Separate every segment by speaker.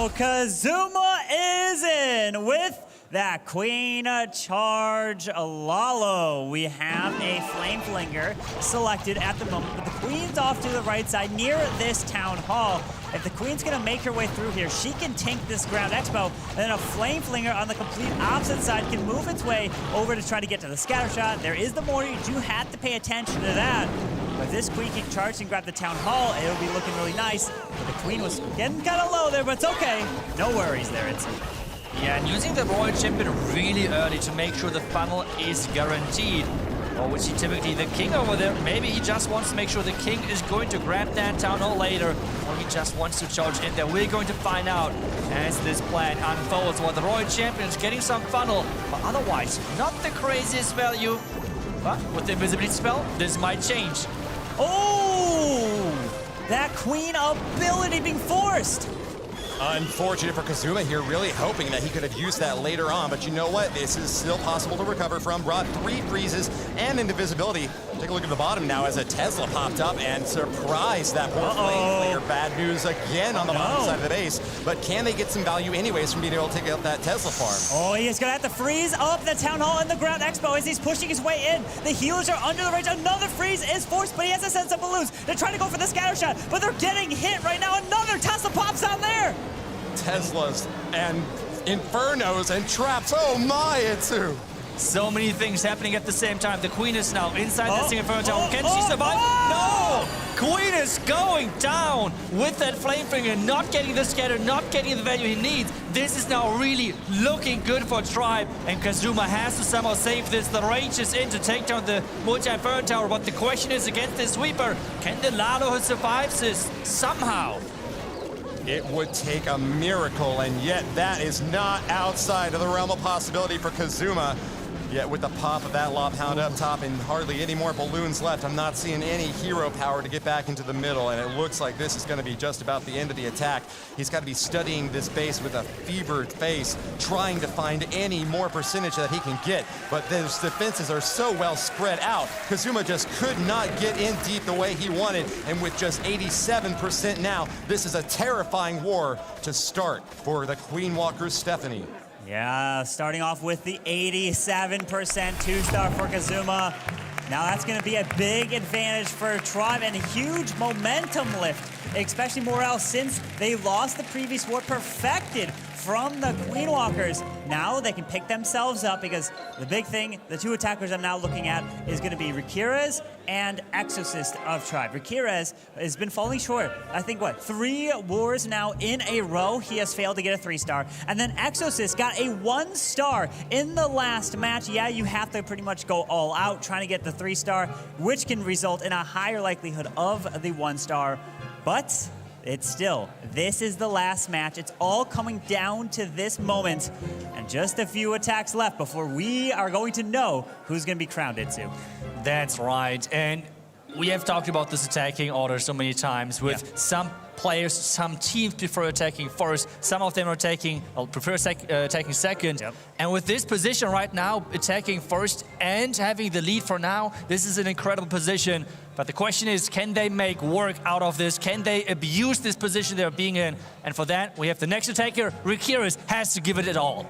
Speaker 1: So Kazuma is in with that Queen Charge Lalo. We have a Flame Flinger selected at the moment, but the Queen's off to the right side near this Town Hall. If the Queen's gonna make her way through here, she can tank this Ground Expo, and then a Flame Flinger on the complete opposite side can move its way over to try to get to the Scatter Shot. There is the mortar, you do have to pay attention to that. But this Queen can charge and grab the Town Hall, it'll be looking really nice. But the Queen was getting kind of low there, but it's okay. No worries there, it's
Speaker 2: Yeah, and using the Royal Champion really early to make sure the funnel is guaranteed. Or would see typically the King over there? Maybe he just wants to make sure the King is going to grab that Town Hall later, or he just wants to charge in there. We're going to find out as this plan unfolds. While the Royal Champion is getting some funnel, but otherwise not the craziest value. But with the invisibility spell, this might change.
Speaker 1: oh! That Queen ability being forced!
Speaker 3: Unfortunate for Kazuma here, really hoping that he could have used that later on, but you know what? This is still possible to recover from. Brought 3 freezes and invisibility. Take a look at the bottom now as a Tesla popped up and surprised that poor Flame Flinger. Bad news again on the bottom side of the base, but can they get some value anyways from being able to take out that Tesla farm?
Speaker 1: Oh, he is gonna have to freeze up the Town Hall and the Ground Expo as he's pushing his way in. The healers are under the range. Another freeze is forced, but he has to send some balloons. They're trying to go for the Scatter Shot, but they're getting hit right now. Another Tesla pops down there.
Speaker 3: Teslas and Infernos and traps. Oh my, Itsu!
Speaker 2: So many things happening at the same time. The Queen is now inside the single Inferno Tower. Can she survive? No! Queen is going down with that Flame Finger, not getting the scatter, not getting the value he needs. This is now really looking good for Tribe, and Kazuma has to somehow save this. The Rage is in to take down the multi-Inferno Tower, but the question is against the Sweeper, can the Lalo survive this somehow?
Speaker 3: It would take a miracle, and yet that is not outside of the realm of possibility for Kazuma. Yet with the pop of that Lob Hound up top and hardly any more balloons left, I'm not seeing any hero power to get back into the middle, and it looks like this is going to be just about the end of the attack. He's got to be studying this base with a fevered face, trying to find any more percentage that he can get, but those defenses are so well spread out. Kazuma just could not get in deep the way he wanted, and with just 87% now, this is a terrifying war to start for the Queen Walker's Stephanie.
Speaker 1: Yeah, starting off with the 87% 2-star for Kazuma. Now that's going to be a big advantage for Tribe and a huge momentum lift, especially morale since they lost the previous war perfected from the Queen Walkers. Now they can pick themselves up because the big thing, the 2 attackers I'm now looking at is going to be Rikirez and Exorcist of Tribe. Rikirez has been falling short. I think, 3 wars now in a row he has failed to get a 3-star. And then Exorcist got a 1-star in the last match. Yeah, you have to pretty much go all out trying to get the 3-star, which can result in a higher likelihood of the 1-star. But it's still, this is the last match. It's all coming down to this moment. And just a few attacks left before we are going to know who's going to be crowned Itsu.
Speaker 2: That's right. And we have talked about this attacking order so many times with some players, some teams prefer attacking first, some of them are prefer attacking second. And with this position right now, attacking first and having the lead for now, this is an incredible position. But the question is, can they make work out of this? Can they abuse this position they're being in? And for that, we have the next attacker, Rikirez, has to give it all.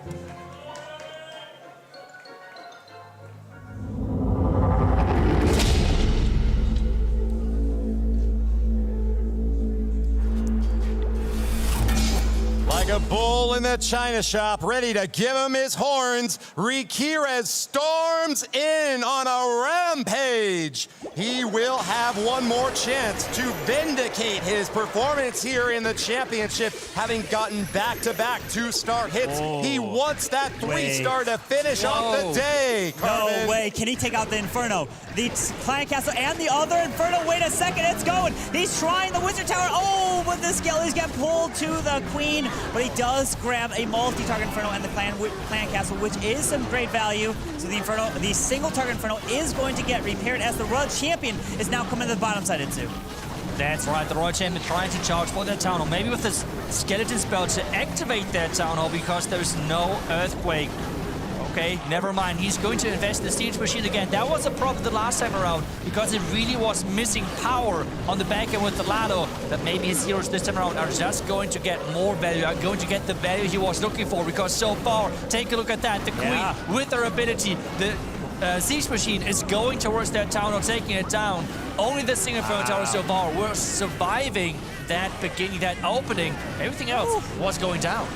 Speaker 3: Like a bull in the china shop, ready to give him his horns, Rikirez storms in on a rampage. He will have one more chance to vindicate his performance here in the championship, having gotten back-to-back 2-star hits. He wants that 3-star to finish off the day, Carmen.
Speaker 1: No way. Can he take out the Inferno? The Clan Castle and the other Inferno. Wait a second, it's going. He's trying the Wizard Tower. Oh, but the Skellies get pulled to the Queen. But he does grab a multi-target Inferno and the Clan Castle, which is some great value. So the Inferno, the single-target Inferno is going to get repaired as the Royal Champion is now coming to the bottom side, Itsu.
Speaker 2: That's right, the Royal Champion trying to charge for that Town Hall. Maybe with this Skeleton spell to activate that Town Hall because there's no Earthquake. okay, never mind. He's going to invest in the Siege Machine again. That was a problem the last time around because it really was missing power on the back end with the Lado. That maybe his heroes this time around are just going to get more value, are going to get the value he was looking for, because so far, take a look at that. The Queen, with her ability, the Siege Machine is going towards that town or taking it down. Only the single Inferno Tower so far were surviving that beginning, that opening. Everything else was going down.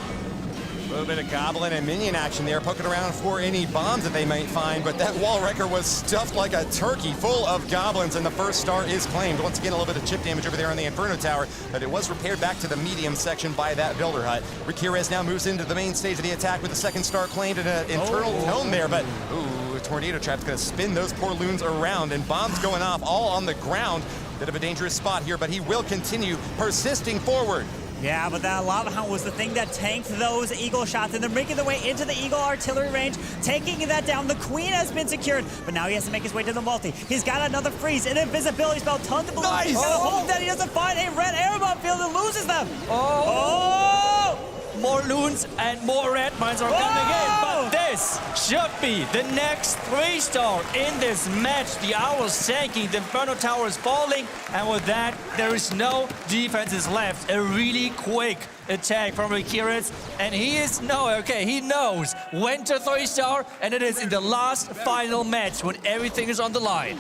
Speaker 3: A little bit of Goblin and Minion action there, poking around for any bombs that they might find, but that wall wrecker was stuffed like a turkey full of Goblins, and the first star is claimed. Once again, a little bit of chip damage over there on the Inferno Tower, but it was repaired back to the medium section by that Builder Hut. Rikirez now moves into the main stage of the attack with the second star claimed and an internal tome there, but ooh, a Tornado Trap's gonna spin those poor loons around, and bombs going off all on the ground. Bit of a dangerous spot here, but he will continue persisting forward.
Speaker 1: Yeah, but that Lava Hound was the thing that tanked those Eagle shots, and they're making their way into the Eagle artillery range, taking that down. The Queen has been secured, but now he has to make his way to the multi. He's got another freeze, an invisibility spell, tons of balloons.
Speaker 3: Nice!
Speaker 1: He's gotta hope that he doesn't find a red air bomb field and loses them.
Speaker 2: More loons and more red mines are coming in, but this should be the next 3-star in this match. The Owl's tanking, the Inferno Tower is falling, and with that, there is no defenses left. A really quick attack from Rikirez, and he knows when to 3-star, and it is in the last final match when everything is on the line.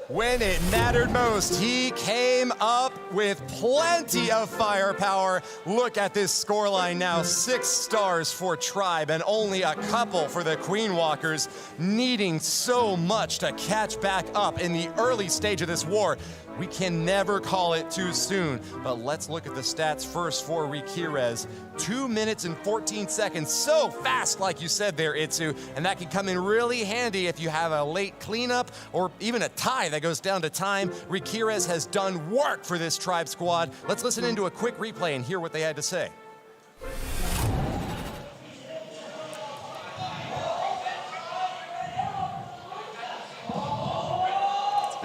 Speaker 3: When it mattered most, he came up with plenty of firepower. Look at this scoreline now, 6 stars for Tribe and only a couple for the Queen Walkers, needing so much to catch back up in the early stage of this war. We can never call it too soon, but let's look at the stats first for Rikirez. 2 minutes and 14 seconds, so fast like you said there, Itsu, and that can come in really handy if you have a late cleanup or even a tie that goes down to time. Rikirez has done work for this Tribe squad. Let's listen into a quick replay and hear what they had to say.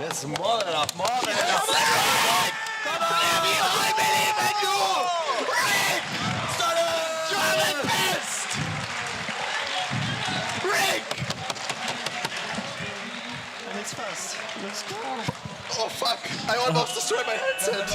Speaker 4: It's more than enough, more than enough. Come on! I believe in you! Rick! You're the best! Rick! And it's fast. Let's go. Oh, fuck. I almost destroyed my headset.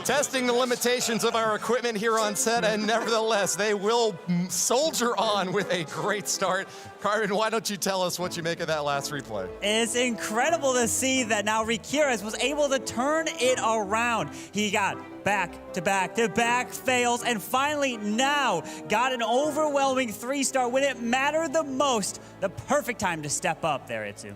Speaker 3: Testing the limitations of our equipment here on set, and nevertheless, they will soldier on with a great start. Carmen, why don't you tell us what you make of that last replay?
Speaker 1: It's incredible to see that now Rikirez was able to turn it around. He got back-to-back fails, and finally now got an overwhelming 3-star when it mattered the most. The perfect time to step up there, Itsu.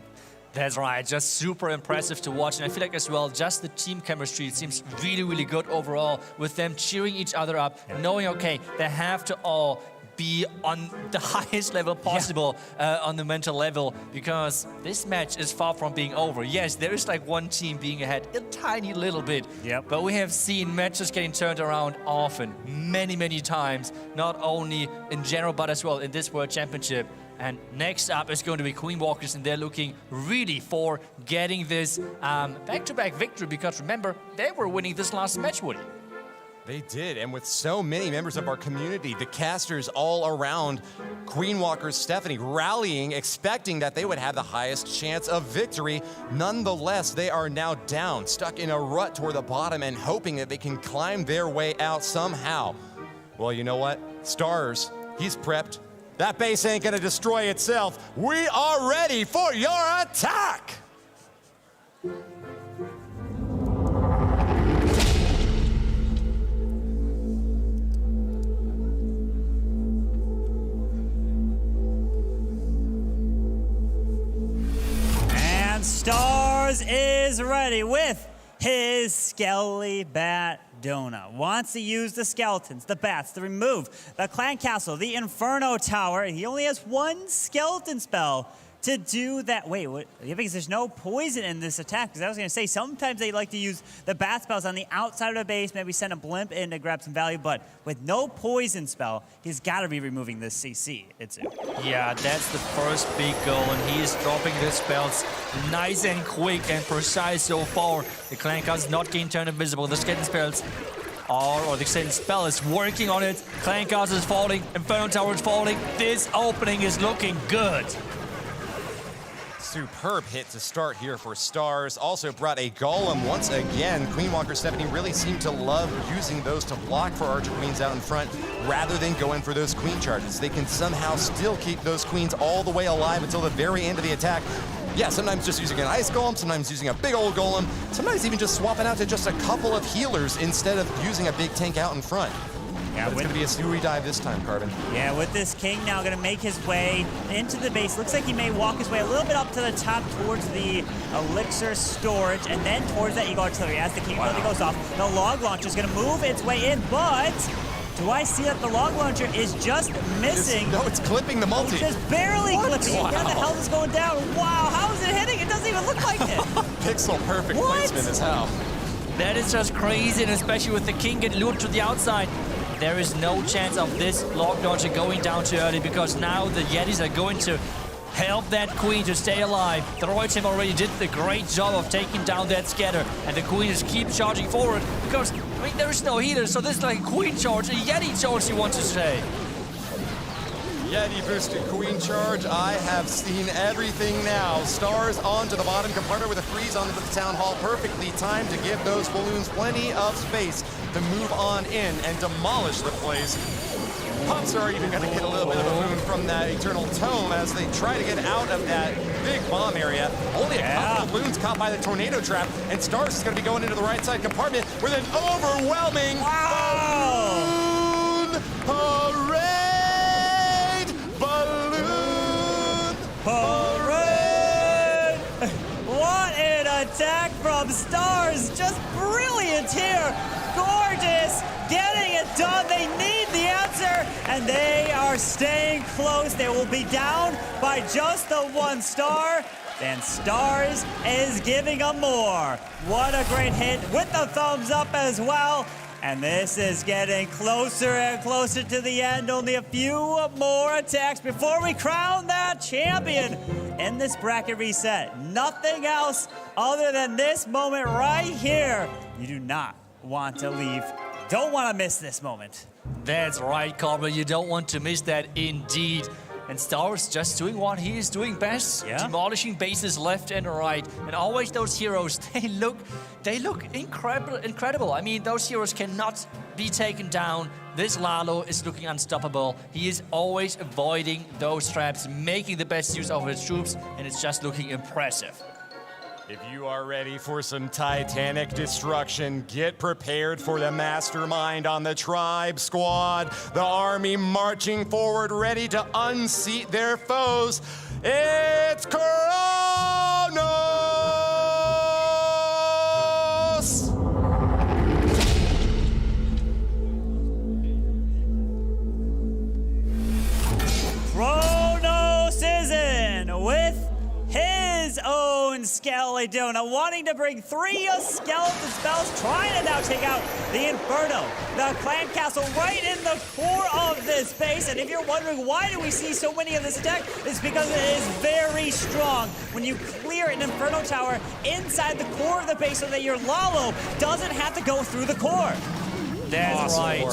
Speaker 2: That's right, just super impressive to watch. And I feel like as well, just the team chemistry, it seems really, really good overall with them cheering each other up, knowing, okay, they have to all be on the highest level possible on the mental level, because this match is far from being over. Yes, there is like one team being ahead a tiny little bit, but we have seen matches getting turned around often, many, many times, not only in general, but as well in this World Championship. And next up is going to be Queen Walkers, and they're looking really for getting this back-to-back victory, because remember, they were winning this last match, Woody.
Speaker 3: They did, and with so many members of our community, the casters all around Queen Walker's Stephanie rallying, expecting that they would have the highest chance of victory. Nonetheless, they are now down, stuck in a rut toward the bottom and hoping that they can climb their way out somehow. Well, you know what? Stars, he's prepped. That base ain't gonna destroy itself. We are ready for your attack!
Speaker 1: And Stars is ready with his Skelly Bat Donut. Wants to use the skeletons, the bats, to remove the clan castle, the Inferno Tower. He only has one skeleton spell to do that. Wait, what? Because there's no poison in this attack. Because I was going to say, sometimes they like to use the bat spells on the outside of the base, maybe send a blimp in to grab some value, but with no poison spell, he's got to be removing this CC.
Speaker 2: Yeah, that's the first big goal, and he is dropping the spells nice and quick and precise so far. The clan castle is not getting turned invisible. The skeleton spells or the extended spell is working on it. Clan Castle is falling, Inferno Tower is falling. This opening is looking good.
Speaker 3: Superb hit to start here for Stars. Also brought a Golem once again. Queenwalker Stephanie really seemed to love using those to block for Archer Queens out in front rather than going for those Queen charges. They can somehow still keep those Queens all the way alive until the very end of the attack. Yeah, sometimes just using an Ice Golem, sometimes using a big old Golem, sometimes even just swapping out to just a couple of healers instead of using a big tank out in front. Yeah, it's going to be a Sui dive this time, Carbon.
Speaker 1: Yeah, with this King now going to make his way into the base. Looks like he may walk his way a little bit up to the top towards the Elixir storage and then towards that Eagle Artillery. As the King ability goes off, the Log Launcher is going to move its way in, but do I see that the Log Launcher is just missing?
Speaker 3: No, it's clipping the multi.
Speaker 1: It's just barely clipping it.
Speaker 3: Wow.
Speaker 1: Where the hell is going down? Wow, how is it hitting? It doesn't even look like it.
Speaker 3: Pixel perfect
Speaker 1: What?
Speaker 3: placement is how.
Speaker 2: That is just crazy, and especially with the King getting lured to the outside. There is no chance of this Log Launcher going down too early because now the Yetis are going to help that Queen to stay alive. The Roy team already did the great job of taking down that Scatter, and the Queen is keep charging forward because, I mean, there is no healer, so this is like a Queen charge, a Yeti charge, you want to say.
Speaker 3: Yeti boosted Queen charge. I have seen everything now. Stars onto the bottom compartment with a freeze onto the Town Hall. Perfectly timed to give those balloons plenty of space to move on in and demolish the place. Pups are even going to get a little bit of a boon from that Eternal Tome as they try to get out of that big bomb area. Only a couple of balloons caught by the tornado trap, and Stars is going to be going into the right side compartment with an overwhelming balloon parade! Balloon
Speaker 1: parade! What an attack from Stars! Just brilliant here! Gorgeous! Getting it done! They need the answer! And they are staying close. They will be down by just the 1 star. And Stars is giving them more. What a great hit with the thumbs up as well. And this is getting closer and closer to the end. Only a few more attacks before we crown that champion in this bracket reset. Nothing else other than this moment right here. You do not want to leave. Don't want to miss this moment.
Speaker 2: That's right, Carbon. You don't want to miss that indeed. And Stars just doing what he is doing best, demolishing bases left and right. And always those heroes, they look incredible. I mean, those heroes cannot be taken down. This Lalo is looking unstoppable. He is always avoiding those traps, making the best use of his troops, and it's just looking impressive.
Speaker 3: If you are ready for some titanic destruction, get prepared for the mastermind on the Tribe Squad. The army marching forward, ready to unseat their foes. It's Kronos!
Speaker 1: Kronos is in with his own Skeletona, wanting to bring 3 skeleton spells, trying to now take out the Inferno, the Clan Castle right in the core of this base. And if you're wondering why do we see so many of this attack, it's because it is very strong when you clear an Inferno Tower inside the core of the base so that your Lalo doesn't have to go through the core.
Speaker 2: That's right.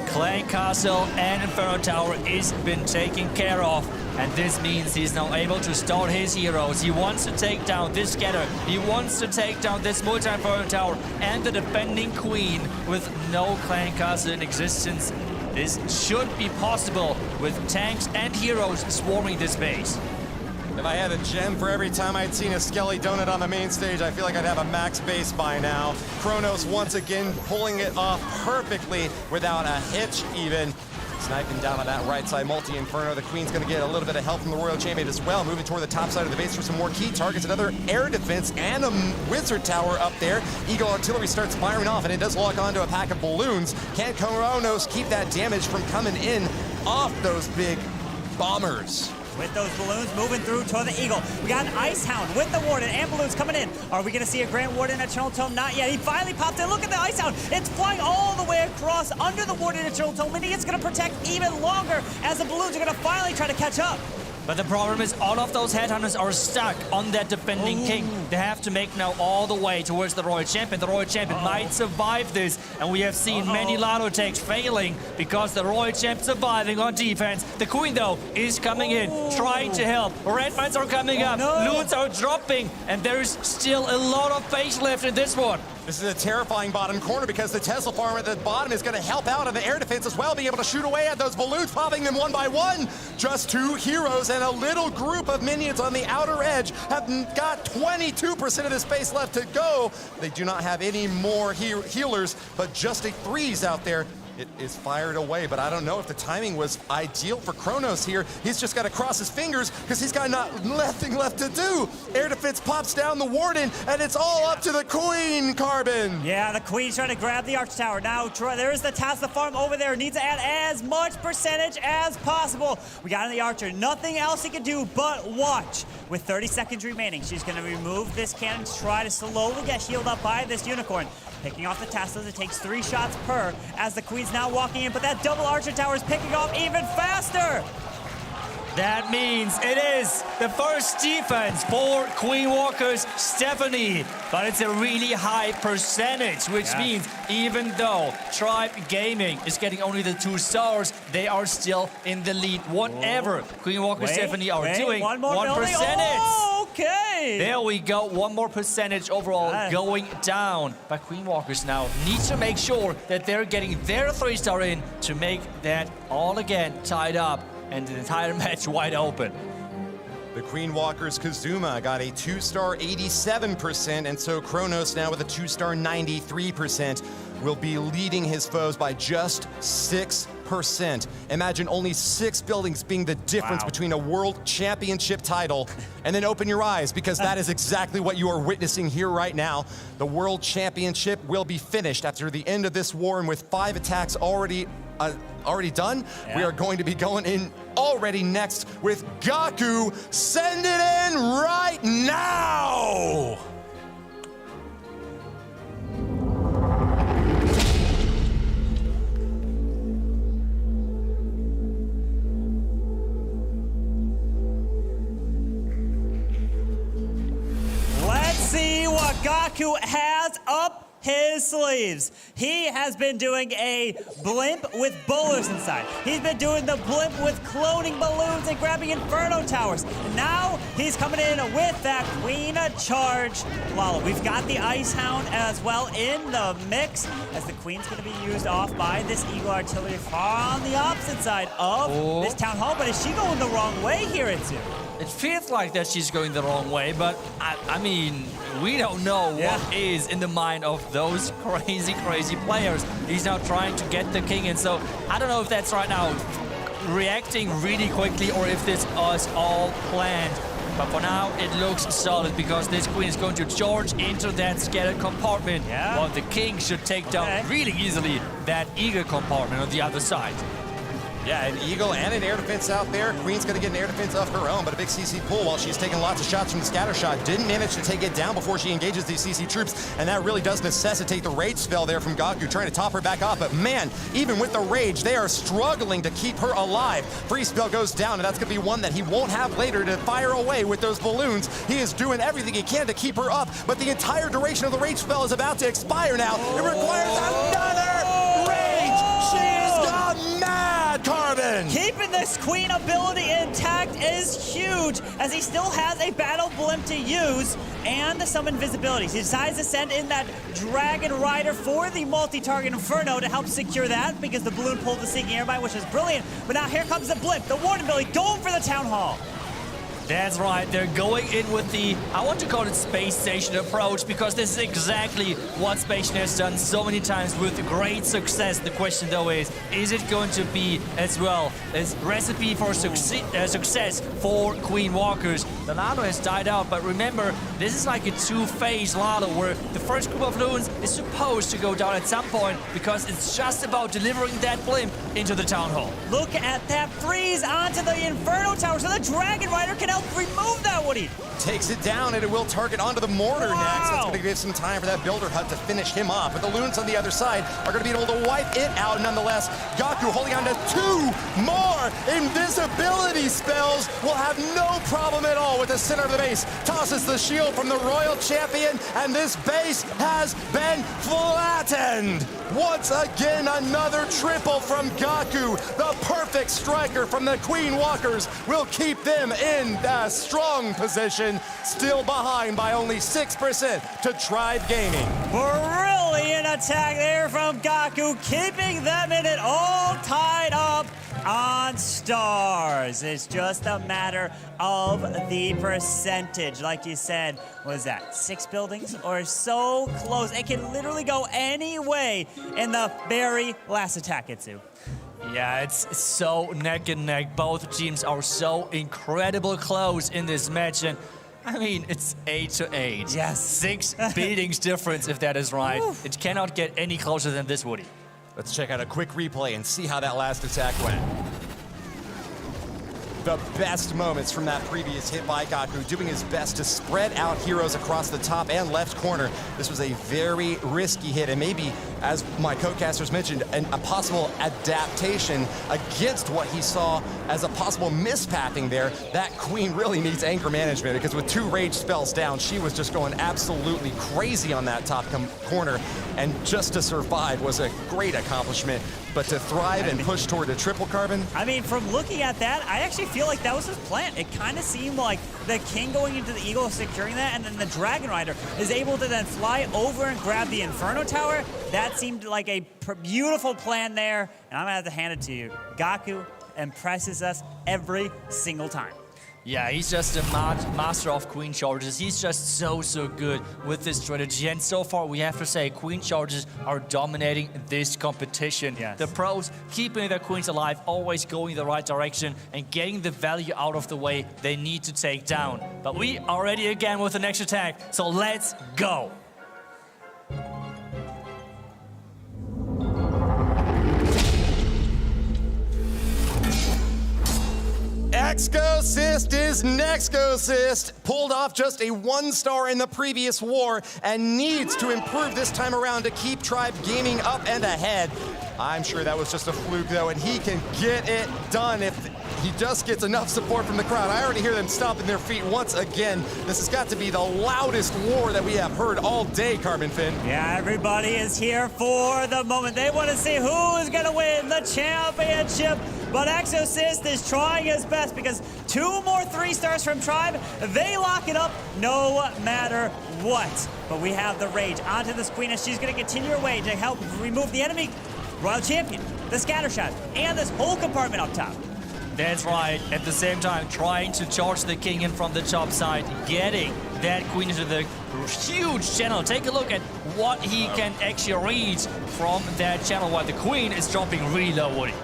Speaker 2: Clan Castle and Inferno Tower is been taken care of. And this means he's now able to start his heroes. He wants to take down this Scatter. He wants to take down this multi-Inferno Tower and the defending Queen with no Clan Castle in existence. This should be possible with tanks and heroes swarming this base.
Speaker 3: If I had a gem for every time I'd seen a Skelly Donut on the main stage, I feel like I'd have a max base by now. Kronos once again pulling it off perfectly without a hitch even. Sniping down on that right side, multi-Inferno. The Queen's gonna get a little bit of help from the Royal Champion as well. Moving toward the top side of the base for some more key targets. Another air defense and a Wizard Tower up there. Eagle Artillery starts firing off, and it does lock onto a pack of balloons. Can Kronos keep that damage from coming in off those big bombers?
Speaker 1: With those balloons moving through toward the Eagle. We got an Ice Hound with the Warden and balloons coming in. Are we going to see a Grand Warden at Eternal Tome? Not yet. He finally popped in. Look at the Ice Hound. It's flying all the way across under the Warden at Eternal Tome, and it's going to protect even longer as the balloons are going to finally try to catch up.
Speaker 2: But the problem is all of those headhunters are stuck on that defending king. They have to make now all the way towards the Royal Champion. The Royal Champion might survive this, and we have seen many Lado attacks failing because the Royal Champion surviving on defense. The Queen, though, is coming in, trying to help. Red mines are coming up, loons are dropping, and there is still a lot of base left in this one.
Speaker 3: This is a terrifying bottom corner because the Tesla farm at the bottom is going to help out on the air defense as well, being able to shoot away at those balloons, popping them one by one. Just 2 heroes and a little group of minions on the outer edge have got 22% of the space left to go. They do not have any more healers, but just a threes out there. It is fired away, but I don't know if the timing was ideal for Kronos here. He's just got to cross his fingers because he's got nothing left to do. Air defense pops down the Warden, and it's all up to the Queen, Carbon.
Speaker 1: Yeah, the Queen's trying to grab the Arch Tower. Now, there's the Tesla farm over there. Needs to add as much percentage as possible. We got in the Archer. Nothing else he can do but watch. With 30 seconds remaining, she's going to remove this cannon to try to slowly get healed up by this Unicorn. Picking off the Teslas, it takes 3 shots per as the Queen's now walking in, but that double Archer Tower is picking off even faster.
Speaker 2: That means it is the first defense for Queen Walker's Stephanie. But it's a really high percentage, which means even though Tribe Gaming is getting only the 2 stars, they are still in the lead. Whatever Queen Walker Stephanie are doing, 1%.
Speaker 1: Oh, okay.
Speaker 2: There we go, 1 more percentage overall going down. But Queen Walkers now need to make sure that they're getting their 3-star in to make that all again tied up and the entire match wide open.
Speaker 3: The Queen Walker's Kazuma got a 2-star 87%, and so Kronos now with a 2-star 93% will be leading his foes by just 6%. Imagine only 6 buildings being the difference between a world championship title, and then open your eyes because that is exactly what you are witnessing here right now. The world championship will be finished after the end of this war, and with 5 attacks already done, we are going to be going in already next with Gaku. Send it in right now!
Speaker 1: Let's see what Gaku has up his sleeves. He has been doing a blimp with bowlers inside. He's been doing the blimp with cloning balloons and grabbing Inferno Towers. And now he's coming in with that Queen Charge Lalo. We've got the Ice Hound as well in the mix as the Queen's going to be used off by this Eagle Artillery far on the opposite side of this Town Hall. But is she going the wrong way here, Itsu?
Speaker 2: It feels like that she's going the wrong way, but I mean, we don't know what is in the mind of those crazy players. He's now trying to get the king in, so I don't know if that's right now reacting really quickly or if this is all planned. But for now, it looks solid because this Queen is going to charge into that scattered compartment, while the king should take down really easily that Eagle compartment on the other side.
Speaker 3: Yeah, an Eagle and an air defense out there. Queen's going to get an air defense of her own, but a big CC pull while she's taking lots of shots from the scatter shot. Didn't manage to take it down before she engages these CC troops, and that really does necessitate the rage spell there from Gaku, trying to top her back off. But man, even with the rage, they are struggling to keep her alive. Free spell goes down, and that's going to be one that he won't have later to fire away with those balloons. He is doing everything he can to keep her up, but the entire duration of the rage spell is about to expire now. It requires another rage. She is gone mad, Carbon.
Speaker 1: Keeping this Queen ability intact is huge, as he still has a battle blimp to use and some invisibility. He decides to send in that Dragon Rider for the multi-target Inferno to help secure that, because the balloon pulled the Seeking Airby, which is brilliant. But now here comes the blimp, the Warden ability, going for the Town Hall.
Speaker 2: That's right, they're going in with the, I want to call it space station approach, because this is exactly what Space Station has done so many times with great success. The question though is it going to be as well as recipe for success for Queen Walkers? The Lado has died out, but remember, this is like a 2-phase Lado where the first group of loons is supposed to go down at some point, because it's just about delivering that blimp into the Town Hall.
Speaker 1: Look at that freeze onto the Inferno Tower, so the Dragon Rider can they'll remove that, Woody.
Speaker 3: Takes it down, and it will target onto the mortar next. That's going to give some time for that builder hut to finish him off. But the loons on the other side are going to be able to wipe it out nonetheless. Gaku holding on to 2 more invisibility spells. Will have no problem at all with the center of the base. Tosses the shield from the Royal Champion, and this base has been flattened. Once again, another triple from Gaku. The perfect striker from the Queen Walkers will keep them in a strong position, still behind by only 6% to Tribe Gaming.
Speaker 1: Brilliant attack there from Gaku, keeping them in it all tied up on stars. It's just a matter of the percentage. Like you said, what is that, 6 buildings or so close? It can literally go any way in the very last attack, Itsu.
Speaker 2: Yeah, it's so neck and neck. Both teams are so incredible close in this match, and I mean, it's 8-8.
Speaker 1: Yes.
Speaker 2: 6 beatings difference, if that is right.
Speaker 1: Oof.
Speaker 2: It cannot get any closer than this, Woody.
Speaker 3: Let's check out a quick replay and see how that last attack went. The best moments from that previous hit by Gaku, doing his best to spread out heroes across the top and left corner. This was a very risky hit, and maybe, as my co-casters mentioned, a possible adaptation against what he saw as a possible mispathing there. That Queen really needs anger management, because with 2 rage spells down, she was just going absolutely crazy on that top corner, and just to survive was a great accomplishment. But to thrive and push toward a triple carbon?
Speaker 1: I mean, from looking at that, I actually feel like that was his plan. It kind of seemed like the King going into the Eagle, securing that, and then the Dragon Rider is able to then fly over and grab the Inferno Tower. That seemed like a beautiful plan there, and I'm gonna have to hand it to you. Gaku impresses us every single time.
Speaker 2: Yeah, he's just a master of Queen Charges. He's just so good with this strategy. And so far, we have to say, Queen Charges are dominating this competition.
Speaker 1: Yes.
Speaker 2: The pros keeping their Queens alive, always going the right direction and getting the value out of the way they need to take down. But we are ready again with the next attack, so let's go.
Speaker 3: Exorcist is Nexorcist, pulled off just a 1-star in the previous war and needs to improve this time around to keep Tribe Gaming up and ahead. I'm sure that was just a fluke though, and he can get it done if he just gets enough support from the crowd. I already hear them stomping their feet once again. This has got to be the loudest war that we have heard all day, Carbon Finn.
Speaker 1: Yeah, everybody is here for the moment. They want to see who is going to win the championship. But Exorcist is trying his best, because 2 more 3-stars from Tribe. They lock it up no matter what. But we have the Rage onto this Queen, and she's going to continue her way to help remove the enemy Royal Champion, the Scatter Shot, and this whole compartment up top.
Speaker 2: That's right. At the same time, trying to charge the King in from the top side, getting that Queen into the huge channel. Take a look at what he can actually read from that channel, while the Queen is dropping really low, Woody.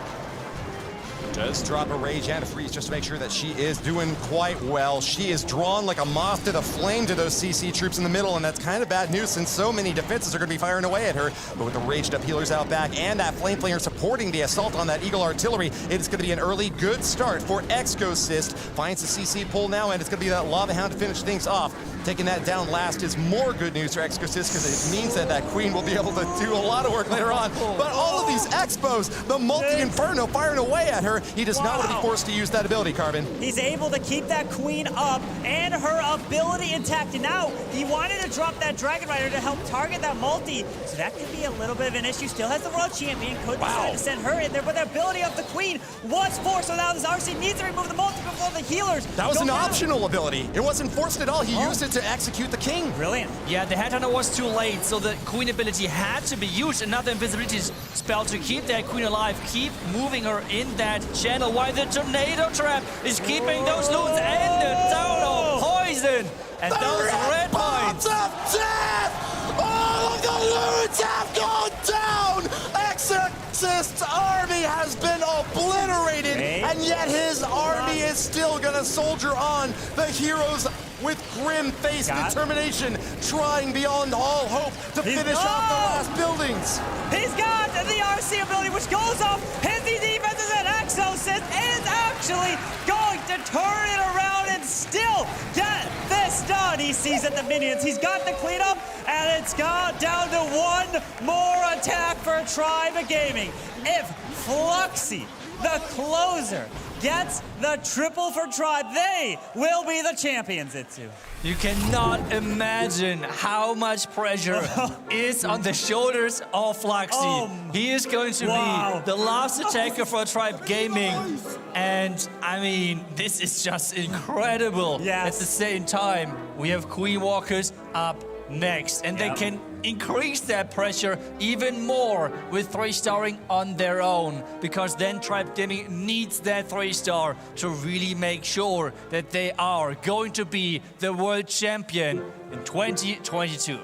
Speaker 3: Does drop a Rage and a Freeze just to make sure that she is doing quite well. She is drawn like a moth to the flame to those CC troops in the middle, and that's kind of bad news since so many defenses are going to be firing away at her. But with the raged up healers out back and that Flame Flanger supporting the assault on that Eagle Artillery, it's going to be an early good start for Exorcist. Finds the CC pull now, and it's going to be that Lava Hound to finish things off. Taking that down last is more good news for Exorcist, because it means that that Queen will be able to do a lot of work later on. But all of these Expos, the multi-inferno firing away at her, he does not want to be forced to use that ability, Carbon.
Speaker 1: He's able to keep that Queen up and her ability intact. And now he wanted to drop that Dragon Rider to help target that multi. So that could be a little bit of an issue. Still has the World Champion. Could decide to send her in there, but the ability of the Queen was forced. So now this RC needs to remove the multi before the healers.
Speaker 3: That was an optional ability. It wasn't forced at all. He used it to execute the King.
Speaker 1: Brilliant.
Speaker 2: Yeah, the Headhunter was too late, so the Queen ability had to be used. Another invisibility spell to keep that Queen alive, keep moving her in that channel, while the Tornado Trap is keeping those loons and the total poison. And those red points.
Speaker 3: Of death! All of the loons have gone down! Exorcist's army has been obliterated, and yet his army is still gonna soldier on. The heroes with grim-faced determination, trying beyond all hope to finish off the last buildings.
Speaker 1: He's got the RC ability, which goes off his defenses, and Exorcist is actually going to turn it around and still get this done. He sees at the minions. He's got the cleanup, and it's got down to one more attack for Tribe Gaming. If Fluxy, the closer, gets the triple for Tribe, they will be the champions, Itsu.
Speaker 2: You cannot imagine how much pressure is on the shoulders of Fluxy. He is going to be the last attacker for Tribe Gaming. And I mean, this is just incredible.
Speaker 1: Yes.
Speaker 2: At the same time, we have Queen Walkers up next. And they can increase that pressure even more with 3-starring on their own, because then Tribe Gaming needs that 3-star to really make sure that they are going to be the world champion in 2022.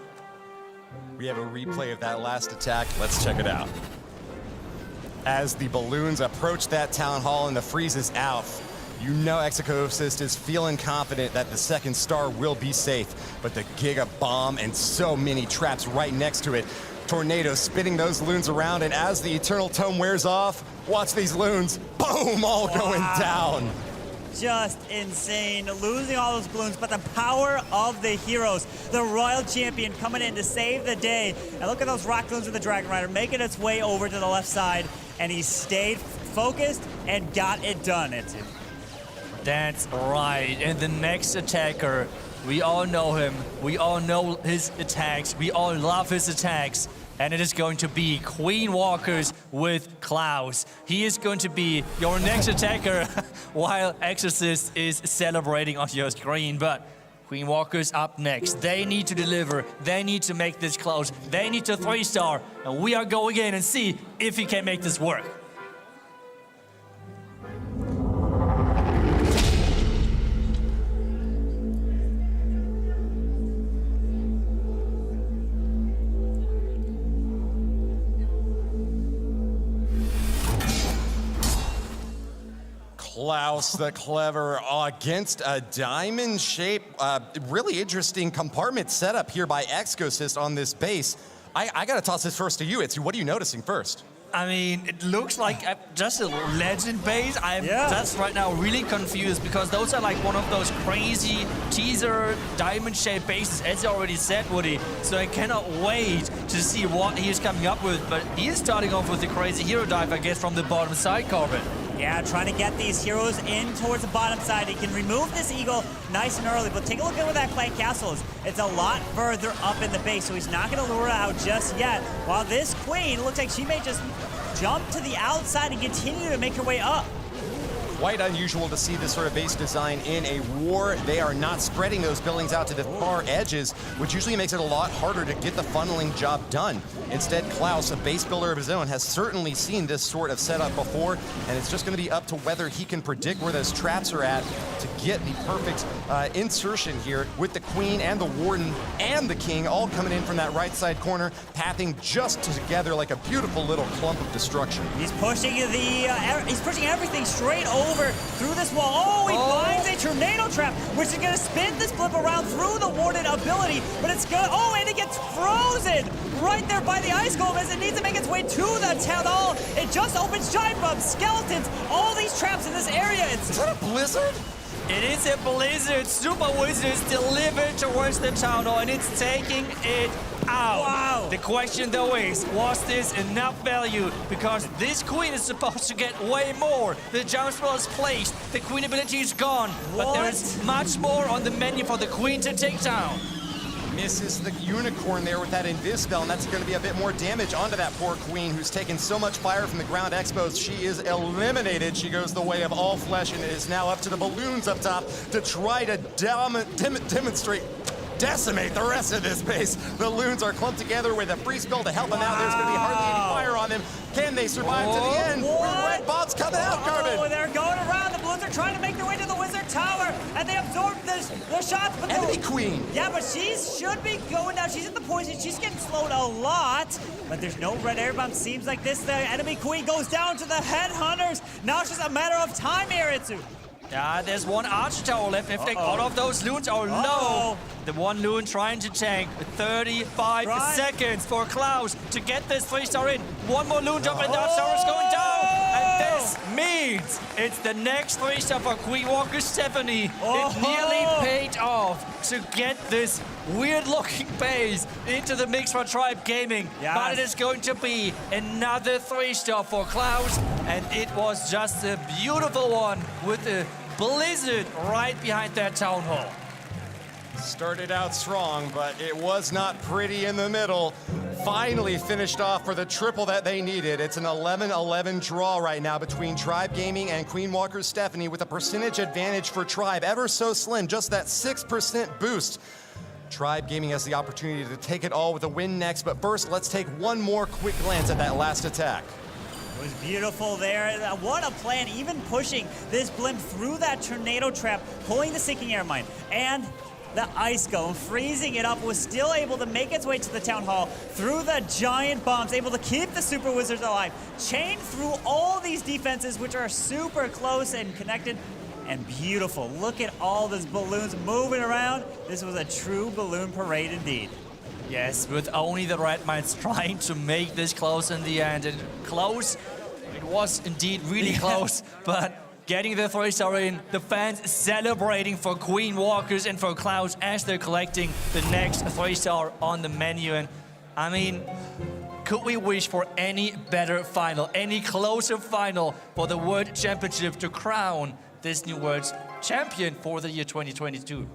Speaker 3: We have a replay of that last attack. Let's check it out. As the balloons approach that town hall and the freeze is out, you know Exorcist is feeling confident that the second star will be safe, but the Giga Bomb and so many traps right next to it. Tornado spinning those loons around, and as the Eternal Tome wears off, watch these loons, boom, all going down.
Speaker 1: Just insane, losing all those balloons, but the power of the heroes. The Royal Champion coming in to save the day. And look at those rock balloons with the Dragon Rider making its way over to the left side, and he stayed focused and got it done, Itsu.
Speaker 2: That's right. And the next attacker, we all know him. We all know his attacks. We all love his attacks. And it is going to be Queen Walkers with Klaus. He is going to be your next attacker while Exorcist is celebrating on your screen. But Queen Walkers up next. They need to deliver. They need to make this close. They need to 3-star. And we are going in and see if he can make this work.
Speaker 3: Klaus the Clever against a diamond shape. Really interesting compartment setup here by Exorcist on this base. I gotta toss this first to you, Itsu. What are you noticing first?
Speaker 2: I mean, it looks like just a legend base. I'm just right now really confused because those are like one of those crazy teaser diamond-shaped bases, as you already said, Woody. So I cannot wait to see what he is coming up with. But he is starting off with the crazy hero dive, I guess, from the bottom side, Corbin.
Speaker 1: Yeah, trying to get these heroes in towards the bottom side. He can remove this eagle nice and early, but take a look at where that clan castle is. It's a lot further up in the base, so he's not going to lure it out just yet. While this queen looks like she may just jump to the outside and continue to make her way up.
Speaker 3: Quite unusual to see this sort of base design in a war. They are not spreading those buildings out to the far edges, which usually makes it a lot harder to get the funneling job done. Instead, Klaus, a base builder of his own, has certainly seen this sort of setup before, and it's just going to be up to whether he can predict where those traps are at to get the perfect insertion here with the Queen and the Warden and the King all coming in from that right side corner, pathing just together like a beautiful little clump of destruction.
Speaker 1: He's pushing he's pushing everything straight over through this wall. Oh, he finds a tornado trap, which is going to spin this flip around through the Warden ability, but it's good. Oh, and it gets frozen right there by the ice golem as it needs to make its way to the town hall. It just opens giant bombs, skeletons, all these traps in this area.
Speaker 3: Is that a blizzard?
Speaker 2: It is a blizzard. Super Wizards delivered towards the town hall, and it's taking it out.
Speaker 1: Wow.
Speaker 2: The question, though, is, was this enough value? Because this queen is supposed to get way more. The jump spell is placed. The queen ability is gone. But there is much more on the menu for the queen to take down.
Speaker 3: Misses the unicorn there with that invis spell, and that's going to be a bit more damage onto that poor queen who's taken so much fire from the ground expos. She is eliminated. She goes the way of all flesh, and it is now up to the balloons up top to try to decimate the rest of this base. The loons are clumped together with a free spell to help them out. There's going to be hardly any fire on them. Can they survive to the end? Red bombs coming out, Carbon.
Speaker 1: Oh, they're going around. The balloons are trying to make their way to the wizard tower, and they absorb the shots. But
Speaker 3: Enemy queen.
Speaker 1: Yeah, but she should be going down. She's in the poison. She's getting slowed a lot, but there's no red air bomb. Seems like the enemy queen goes down to the headhunters. Now it's just a matter of time here, Itsu.
Speaker 2: There's one archer tower left. If all of those loons are low, the one loon trying to tank 35 seconds for Klaus to get this 3-star in. One more loon drop and that tower is going down. And this means it's the next 3-star for Queen Walker Stephanie.
Speaker 1: Oh.
Speaker 2: It nearly paid off to get this weird-looking base into the mix for Tribe Gaming.
Speaker 1: Yes.
Speaker 2: But it is going to be another 3-star for Klaus, and it was just a beautiful one with a blizzard right behind that town hall.
Speaker 3: Started out strong, but it was not pretty in the middle. Finally finished off for the triple that they needed. It's an 11-11 draw right now between Tribe Gaming and Queen Walker Stephanie, with a percentage advantage for Tribe ever so slim, just that 6% boost. Tribe Gaming has the opportunity to take it all with a win next, but first, let's take one more quick glance at that last attack.
Speaker 1: It was beautiful there. What a plan, even pushing this blimp through that tornado trap, pulling the sinking air mine, and the ice cone, freezing it up, was still able to make its way to the town hall through the giant bombs, able to keep the super wizards alive, chain through all these defenses, which are super close and connected, and beautiful. Look at all those balloons moving around. This was a true balloon parade indeed.
Speaker 2: Yes, with only the red mines trying to make this close in the end. And close, it was indeed really close, but getting the 3-star in, the fans celebrating for Queen Walkers and for Klaus as they're collecting the next 3-star on the menu. And I mean, could we wish for any better final, any closer final for the World Championship to crown this new World Champion for the year 2022?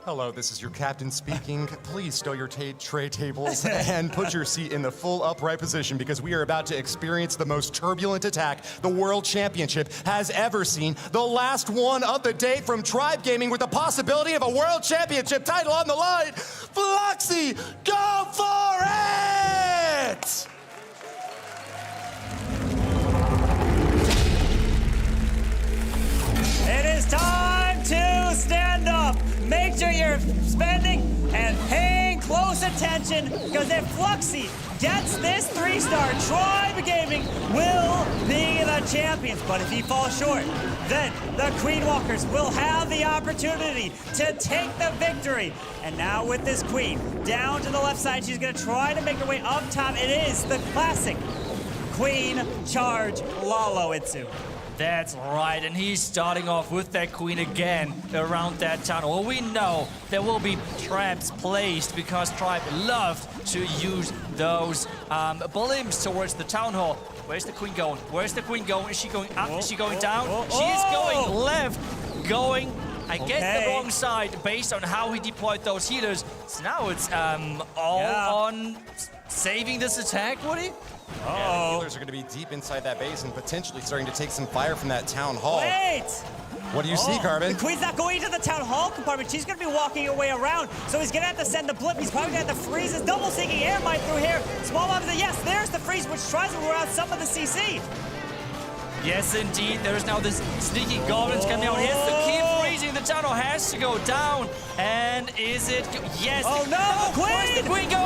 Speaker 3: Hello, this is your captain speaking. Please stow your tray tables and put your seat in the full upright position, because we are about to experience the most turbulent attack the World Championship has ever seen. The last one of the day from Tribe Gaming, with the possibility of a World Championship title on the line. Fluxy, go for it!
Speaker 1: It is time to stand up. Make sure you're spending and paying close attention, because if Fluxy gets this 3-star, Tribe Gaming will be the champions. But if he falls short, then the Queen Walkers will have the opportunity to take the victory. And now with this Queen down to the left side, she's going to try to make her way up top. It is the classic Queen Charge Lalo Itsu.
Speaker 2: That's right, and he's starting off with that Queen again around that town. Well, we know there will be traps placed because Tribe loved to use those blimps towards the town hall. Where's the Queen going? Where's the Queen going? Is she going up? Is she going down? She is going left, going, I guess, the wrong side based on how he deployed those healers. So now it's all on saving this attack, Woody?
Speaker 3: Yeah, the healers are going to be deep inside that base and potentially starting to take some fire from that town hall.
Speaker 1: Wait!
Speaker 3: What do you see, Carbon?
Speaker 1: The Queen's not going into the town hall compartment. She's going to be walking her way around. So he's going to have to send the blip. He's probably going to have to freeze his double sinking air mine through here. Small bombs. Yes, there's the freeze, which tries to rule out some of the CC.
Speaker 2: Yes, indeed. There's now this sneaky goblins coming out. He has to keep freezing. The tunnel has to go down. And is it? Yes.
Speaker 1: Oh, no, Queen!
Speaker 2: Where's the Queen go?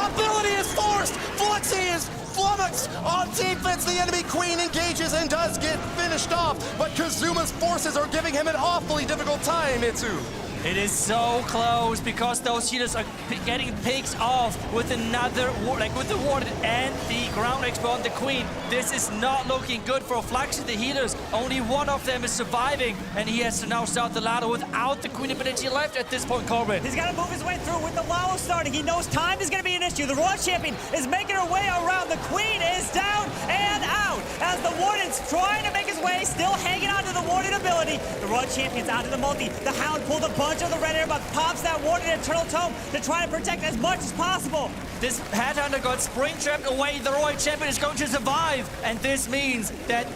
Speaker 3: Ability is forced! Fluxy is flummoxed on defense. The enemy Queen engages and does get finished off, but Kazuma's forces are giving him an awfully difficult time, Itsu.
Speaker 2: It is so close because those healers are getting picked off with another, with the Warden and the ground expo on the Queen. This is not looking good for Fluxy, the healers. Only one of them is surviving, and he has to now start the ladder without the Queen ability left at this point, Corbin.
Speaker 1: He's got to move his way through with the Lalo starting. He knows time is going to be an issue. The Royal Champion is making her way around. The Queen is down and out as the Warden's trying to make his way, still hanging on to the Warden ability. The Royal Champion's out of the multi. The Hound pulled a bunch of the red air, but pops that Warden Eternal Tome to try to protect as much as possible.
Speaker 2: This Headhunter got spring trapped away. The Royal Champion is going to survive, and this means that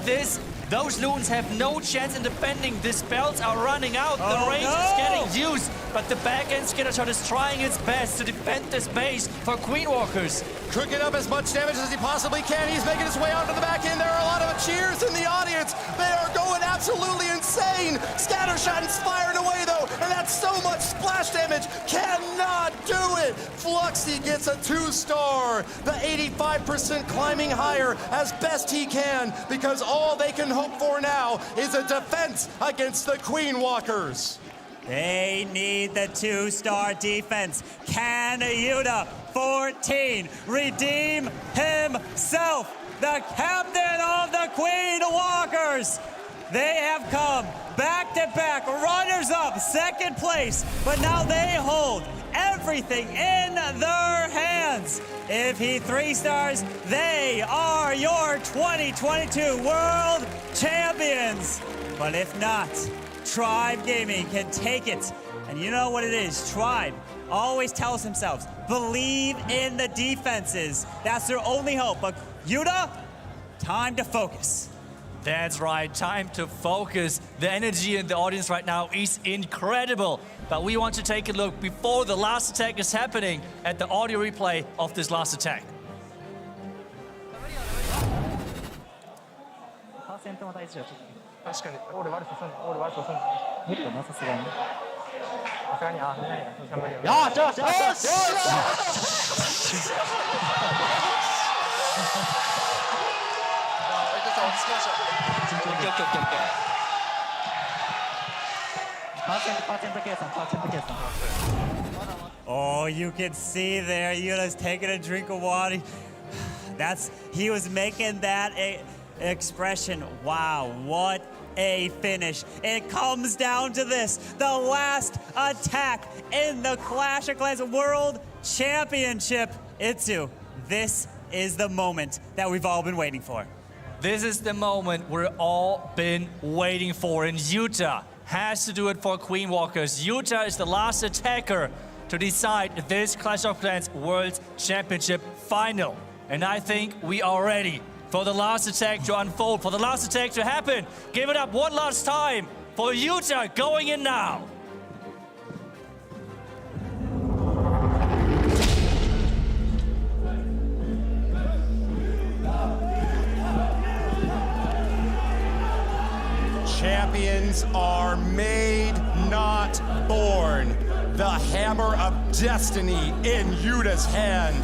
Speaker 2: those loons have no chance in defending. The spells are running out. The range is getting used, but the back-end Skittershot is trying its best to defend this base for Queen Walkers.
Speaker 3: Could get up as much damage as he possibly can. He's making his way onto the back end. There are a lot of cheers in the audience. They are going absolutely insane. Scattershot is firing away, though, and that's so much splash damage. Cannot do it. Fluxy gets a 2-star. The 85% climbing higher as best he can, because all they can hope for now is a defense against the Queen Walkers.
Speaker 1: They need the 2-star defense. Can Yuda 14 redeem himself? the captain of the Queen Walkers. They have come back-to-back runners-up, second place, but now they hold everything in their hands. If he 3 stars, they are your 2022 World Champions. But if not, Tribe Gaming can take it. And you know what it is, Tribe always tells themselves, believe in the defenses. That's their only hope. But Yuda, time to focus.
Speaker 2: That's right, time to focus. The energy in the audience right now is incredible. But we want to take a look before the last attack is happening at the audio replay of this last attack.
Speaker 1: Oh, you can see there, Yuda's taking a drink of water. He was making that expression. Wow, what a finish. It comes down to this, the last attack in the Clash of Clans World Championship. Itsu, this is the moment that we've all been waiting for.
Speaker 2: This is the moment we've all been waiting for, and Yuda has to do it for Queen Walkers. Yuda is the last attacker to decide this Clash of Clans World Championship final. And I think we are ready for the last attack to unfold, for the last attack to happen. Give it up one last time for Yuda going in now.
Speaker 3: Champions are made, not born. The hammer of destiny in Yuda's hand,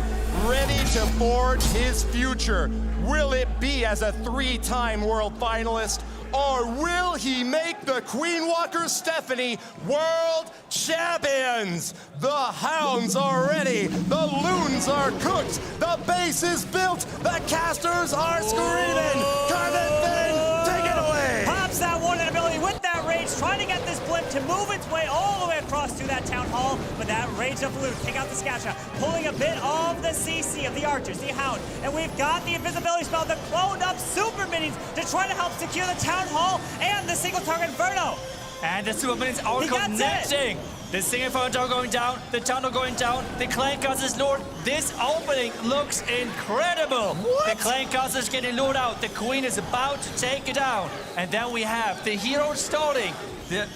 Speaker 3: ready to forge his future. Will it be as a 3-time world finalist, or will he make the Queen Walker Stephanie world champions? The hounds are ready, the loons are cooked, the base is built, the casters are screaming. Carmen Finn, take it away.
Speaker 1: Pops that one ability with that rage, trying to get this blip to move its way all the way across to that town hall, but that rage of blue, take out the scout shot, pulling a bit of the CC of the archers, the hound, and we've got the invisibility spell, the cloned up super minions to try to help secure the town hall and the single target inferno.
Speaker 2: And the super minions are connecting. The single inferno going down, the tunnel going down, the clan castle is lured. This opening looks incredible.
Speaker 3: What?
Speaker 2: The clan castle is getting lured out. The queen is about to take it down. And then we have the hero starting. The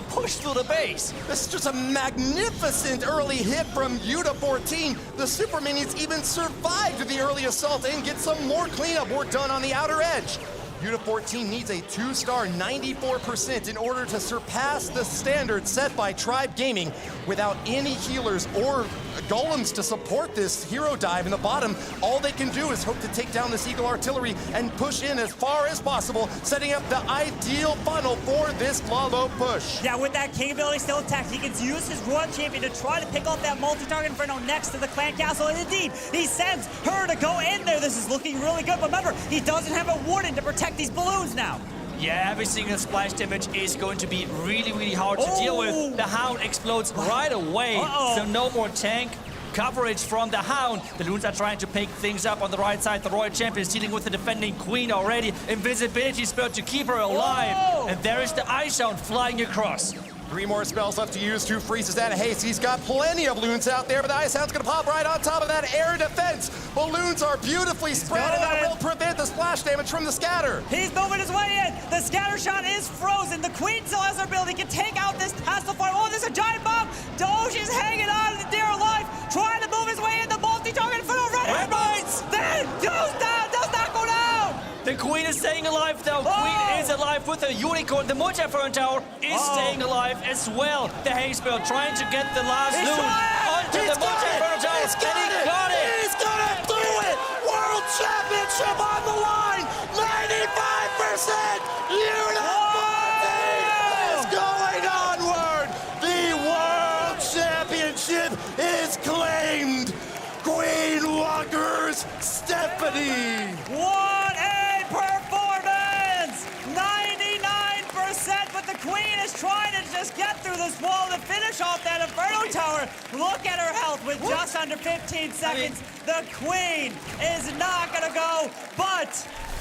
Speaker 2: push through the base.
Speaker 3: This is just a magnificent early hit from Yuda 14. The super minions even survived the early assault and get some more cleanup work done on the outer edge. Yuda 14 needs a 2-star 94% in order to surpass the standard set by Tribe Gaming. Without any healers or golems to support this hero dive in the bottom, all they can do is hope to take down this Eagle Artillery and push in as far as possible, setting up the ideal funnel for this Lalo push.
Speaker 1: Yeah, with that King ability still intact, he can use his Royal Champion to try to pick off that multi-target Inferno next to the clan castle, and indeed, he sends her to go in there. This is looking really good, but remember, he doesn't have a warden to protect these balloons now.
Speaker 2: Yeah, every single splash damage is going to be really, really hard to deal with. The Hound explodes right away, so no more tank coverage from the Hound. The Loons are trying to pick things up on the right side. The Royal Champion is dealing with the defending Queen already. Invisibility spell to keep her alive. And there is the Ice Hound flying across.
Speaker 3: 3 more spells left to use. 2 freezes and a haste. He's got plenty of loons out there, but the Ice Hound's gonna pop right on top of that air defense. Balloons are beautifully spread, and that will prevent the splash damage from the scatter.
Speaker 1: He's moving his way in. The scatter shot is frozen. The Queen still has her ability. Can take out this Tassel Fire. Oh, there's a giant bomb. Doge is hanging on to dear life, trying to move his way in. The multi-target Inferno Red Bites. Then does not go down.
Speaker 2: The Queen is staying alive though. Queen is alive with a unicorn. The multi-inferno tower is staying alive as well. The haste spell trying to get the last loon onto the multi-inferno tower. And he got it.
Speaker 4: He's gonna do it! World Championship on the line! 95%! Yuda 14 is going onward! The World Championship is claimed! Queen
Speaker 3: conquers Stephanie!
Speaker 1: What a performance! 99%, but the Queen is trying to just get through this wall to finish off that Inferno Tower. Look at her health with just under 15 seconds. The Queen is not gonna go, but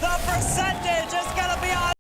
Speaker 1: the percentage is gonna be on